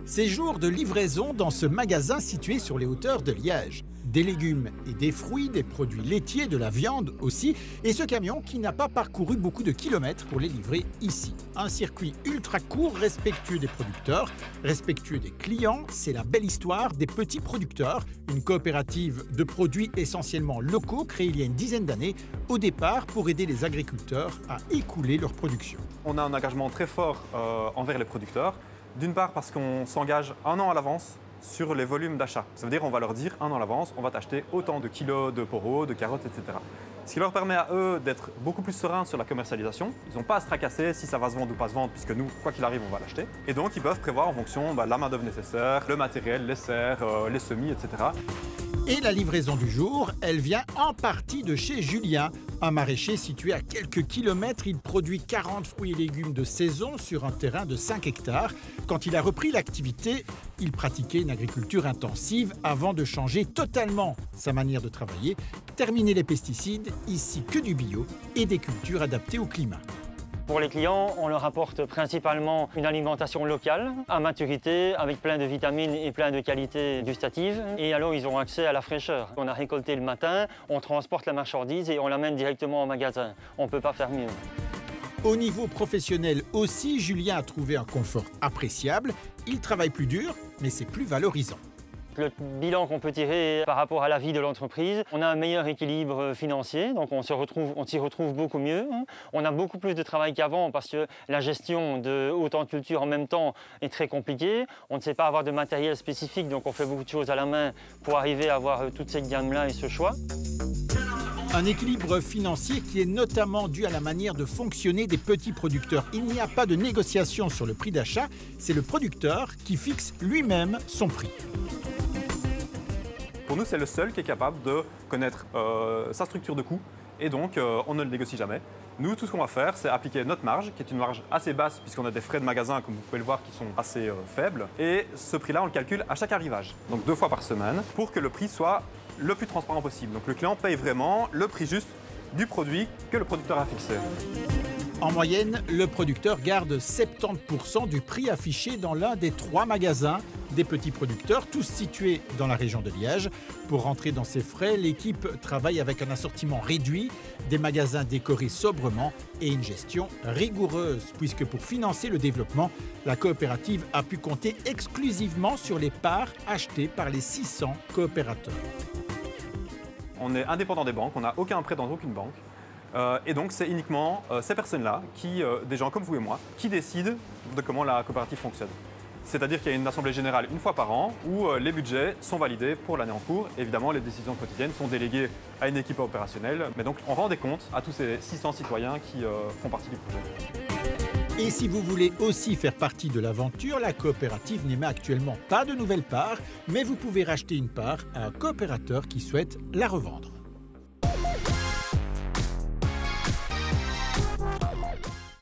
Ces jours de livraison dans ce magasin situé sur les hauteurs de Liège. Des légumes et des fruits, des produits laitiers, de la viande aussi, et ce camion qui n'a pas parcouru beaucoup de kilomètres pour les livrer ici. Un circuit ultra court, respectueux des producteurs, respectueux des clients, c'est la belle histoire des petits producteurs, une coopérative de produits essentiellement locaux créée il y a une dizaine d'années, au départ pour aider les agriculteurs à écouler leur production. On a un engagement très fort envers les producteurs, d'une part parce qu'on s'engage un an à l'avance sur les volumes d'achat. Ça veut dire qu'on va leur dire un an à l'avance, on va t'acheter autant de kilos de poros, de carottes, etc. Ce qui leur permet à eux d'être beaucoup plus sereins sur la commercialisation. Ils n'ont pas à se tracasser si ça va se vendre ou pas se vendre, puisque nous, quoi qu'il arrive, on va l'acheter. Et donc, ils peuvent prévoir en fonction de la main-d'œuvre nécessaire, le matériel, les serres, les semis, etc. Et la livraison du jour, elle vient en partie de chez Julien. Un maraîcher situé à quelques kilomètres, il produit 40 fruits et légumes de saison sur un terrain de 5 hectares. Quand il a repris l'activité, il pratiquait une agriculture intensive avant de changer totalement sa manière de travailler, terminer les pesticides, ici que du bio et des cultures adaptées au climat. Pour les clients, on leur apporte principalement une alimentation locale, à maturité, avec plein de vitamines et plein de qualités gustatives. Et alors, ils ont accès à la fraîcheur. On a récolté le matin, on transporte la marchandise et on l'amène directement au magasin. On ne peut pas faire mieux. Au niveau professionnel aussi, Julien a trouvé un confort appréciable. Il travaille plus dur, mais c'est plus valorisant. Le bilan qu'on peut tirer par rapport à la vie de l'entreprise, on a un meilleur équilibre financier, donc on s'y retrouve beaucoup mieux. On a beaucoup plus de travail qu'avant parce que la gestion de autant de cultures en même temps est très compliquée. On ne sait pas avoir de matériel spécifique, donc on fait beaucoup de choses à la main pour arriver à avoir toute cette gamme-là et ce choix. Un équilibre financier qui est notamment dû à la manière de fonctionner des petits producteurs. Il n'y a pas de négociation sur le prix d'achat, c'est le producteur qui fixe lui-même son prix. Pour nous, c'est le seul qui est capable de connaître sa structure de coût et donc on ne le négocie jamais. Nous, tout ce qu'on va faire, c'est appliquer notre marge, qui est une marge assez basse puisqu'on a des frais de magasin, comme vous pouvez le voir, qui sont assez faibles. Et ce prix-là, on le calcule à chaque arrivage, donc 2 fois par semaine, pour que le prix soit le plus transparent possible. Donc le client paye vraiment le prix juste du produit que le producteur a fixé. En moyenne, le producteur garde 70% du prix affiché dans l'un des 3 magasins des petits producteurs, tous situés dans la région de Liège. Pour rentrer dans ces frais, l'équipe travaille avec un assortiment réduit, des magasins décorés sobrement et une gestion rigoureuse, puisque pour financer le développement, la coopérative a pu compter exclusivement sur les parts achetées par les 600 coopérateurs. On est indépendant des banques, on n'a aucun prêt dans aucune banque. Et donc, c'est uniquement ces personnes-là, des gens comme vous et moi, qui décident de comment la coopérative fonctionne. C'est-à-dire qu'il y a une assemblée générale une fois par an où les budgets sont validés pour l'année en cours. Évidemment, les décisions quotidiennes sont déléguées à une équipe opérationnelle. Mais donc, on rend des comptes à tous ces 600 citoyens qui font partie du projet. Et si vous voulez aussi faire partie de l'aventure, la coopérative n'émet actuellement pas de nouvelles parts, mais vous pouvez racheter une part à un coopérateur qui souhaite la revendre.